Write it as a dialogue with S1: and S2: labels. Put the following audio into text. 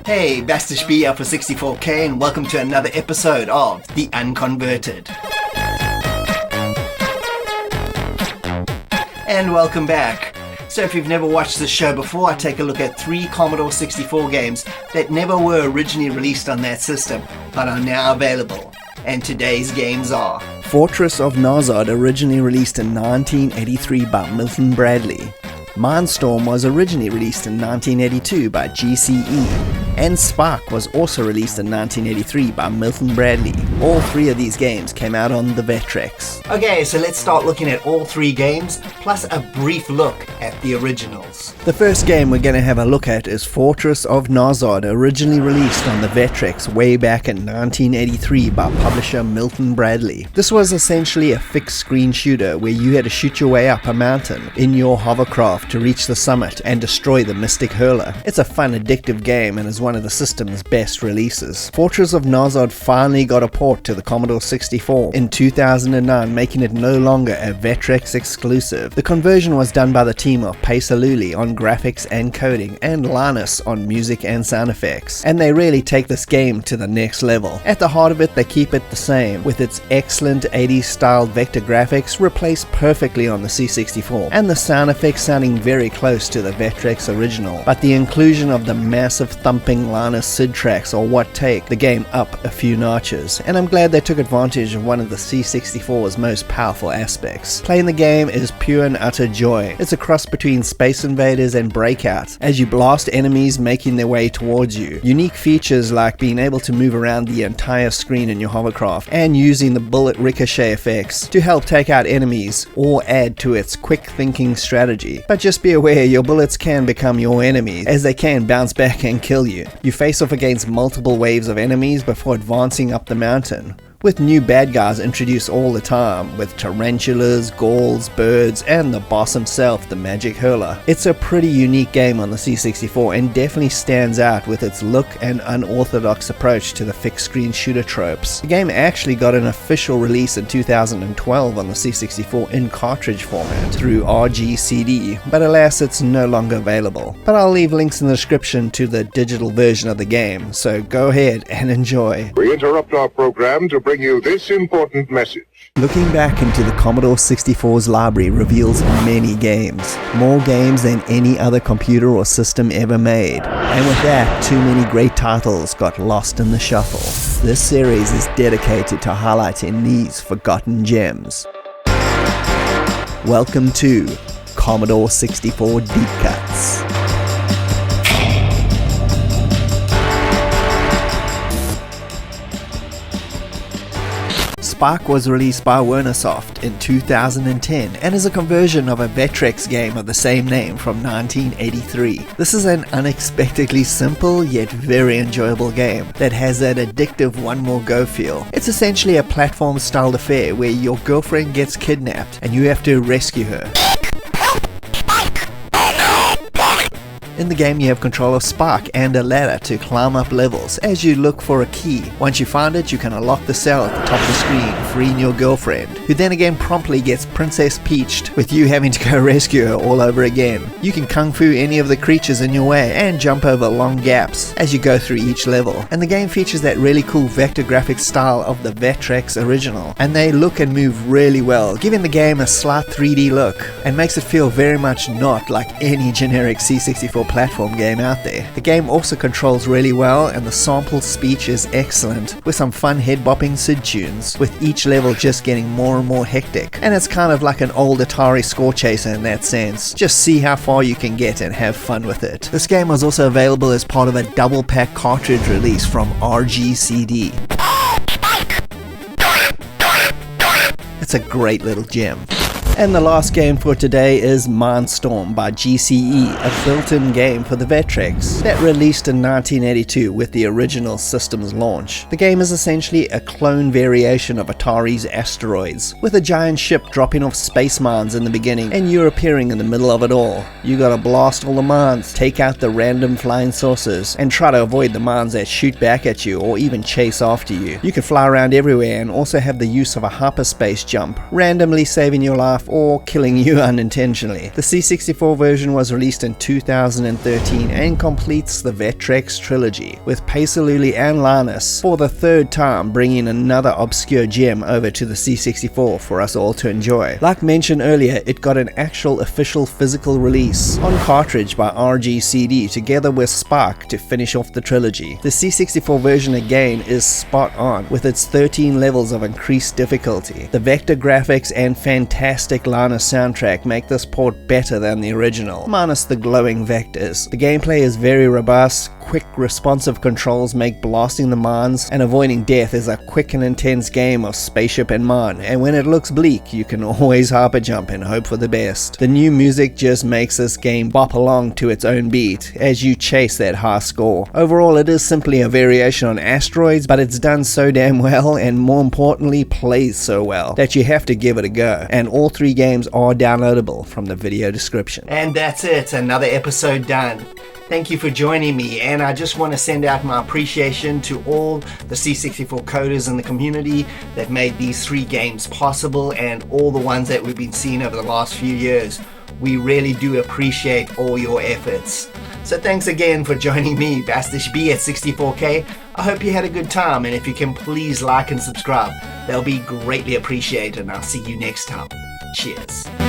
S1: Hey, Bastich B for 64K and welcome to another episode of The Unconverted. And welcome back. So if you've never watched this show before, I take a look at 3 Commodore 64 games that never were originally released on that system, but are now available. And today's games are
S2: Fortress of Narzod, originally released in 1983 by Milton Bradley. Minestorm was originally released in 1982 by GCE. And Spark was also released in 1983 by Milton Bradley. All 3 of these games came out on the Vectrex.
S1: Okay, so let's start looking at all 3 games, plus a brief look at the originals.
S2: The first game we're going to have a look at is Fortress of Narzod, originally released on the Vectrex way back in 1983 by publisher Milton Bradley. This was essentially a fixed screen shooter where you had to shoot your way up a mountain in your hovercraft to reach the summit and destroy the Mystic Hurler. It's a fun, addictive game and is one of the system's best releases. Fortress of Narzod finally got a port to the Commodore 64 in 2009, making it no longer a Vectrex exclusive. The conversion was done by the team of Pasaluli on graphics and coding, and Linus on music and sound effects. And they really take this game to the next level. At the heart of it, they keep it the same, with its excellent 80s styled vector graphics replaced perfectly on the C64, and the sound effects sounding very close to the Vectrex original. But the inclusion of the massive thumping Linus SID tracks are what take the game up a few notches, and I'm glad they took advantage of one of the C64's most powerful aspects. Playing the game is pure and utter joy. It's a cross between Space Invaders and Breakout, as you blast enemies making their way towards you. Unique features like being able to move around the entire screen in your hovercraft, and using the bullet ricochet effects to help take out enemies or add to its quick thinking strategy. But just be aware, your bullets can become your enemies, as they can bounce back and kill you. You face off against multiple waves of enemies before advancing up the mountain, with new bad guys introduced all the time, with tarantulas, ghouls, birds, and the boss himself, the Magic Hurler. It's a pretty unique game on the C64 and definitely stands out with its look and unorthodox approach to the fixed screen shooter tropes. The game actually got an official release in 2012 on the C64 in cartridge format through RGCD, but alas, it's no longer available. But I'll leave links in the description to the digital version of the game, so go ahead and enjoy.
S3: We interrupt our program to bring you this important message.
S2: Looking back into the Commodore 64's library reveals many games. More games than any other computer or system ever made. And with that, too many great titles got lost in the shuffle. This series is dedicated to highlighting these forgotten gems. Welcome to Commodore 64 Deep Cuts. Spark was released by Wernersoft in 2010 and is a conversion of a Vectrex game of the same name from 1983. This is an unexpectedly simple yet very enjoyable game that has that addictive one more go feel. It's essentially a platform styled affair where your girlfriend gets kidnapped and you have to rescue her. In the game, you have control of Spark and a ladder to climb up levels as you look for a key. Once you find it, you can unlock the cell at the top of the screen, freeing your girlfriend, who then again promptly gets Princess Peached, with you having to go rescue her all over again. You can kung fu any of the creatures in your way and jump over long gaps as you go through each level. And the game features that really cool vector graphics style of the Vectrex original, and they look and move really well, giving the game a slight 3D look, and makes it feel very much not like any generic C64 platform game out there. The game also controls really well, and the sample speech is excellent, with some fun head-bopping SID tunes, with each level just getting more and more hectic. And it's kind of like an old Atari score chaser in that sense. Just see how far you can get and have fun with it. This game was also available as part of a double pack cartridge release from RGCD. It's a great little gem. And the last game for today is Minestorm by GCE, a built-in game for the Vectrex that released in 1982 with the original system's launch. The game is essentially a clone variation of Atari's Asteroids, with a giant ship dropping off space mines in the beginning and you appearing in the middle of it all. You gotta blast all the mines, take out the random flying saucers, and try to avoid the mines that shoot back at you or even chase after you. You can fly around everywhere and also have the use of a hyperspace jump, randomly saving your life off or killing you unintentionally. The C64 version was released in 2013 and completes the Vectrex trilogy, with Pasoluli and Lanus for the third time bringing another obscure gem over to the C64 for us all to enjoy. Like mentioned earlier, it got an actual official physical release on cartridge by GCE together with Spark to finish off the trilogy. The C64 version again is spot on with its 13 levels of increased difficulty. The vector graphics and fantastic Lanus soundtrack make this port better than the original, minus the glowing vectors. The gameplay is very robust. Quick responsive controls make blasting the mines and avoiding death is a quick and intense game of spaceship and mine, and when it looks bleak you can always hyper jump and hope for the best. The new music just makes this game bop along to its own beat as you chase that high score. Overall it is simply a variation on Asteroids, but it's done so damn well and more importantly plays so well that you have to give it a go, and all 3 games are downloadable from the video description.
S1: And that's it, another episode done. Thank you for joining me, and I just want to send out my appreciation to all the C64 coders in the community that made these 3 games possible, and all the ones that we've been seeing over the last few years. We really do appreciate all your efforts. So thanks again for joining me, Bastich B at 64K. I hope you had a good time, and if you can please like and subscribe, that'll be greatly appreciated, and I'll see you next time. Cheers.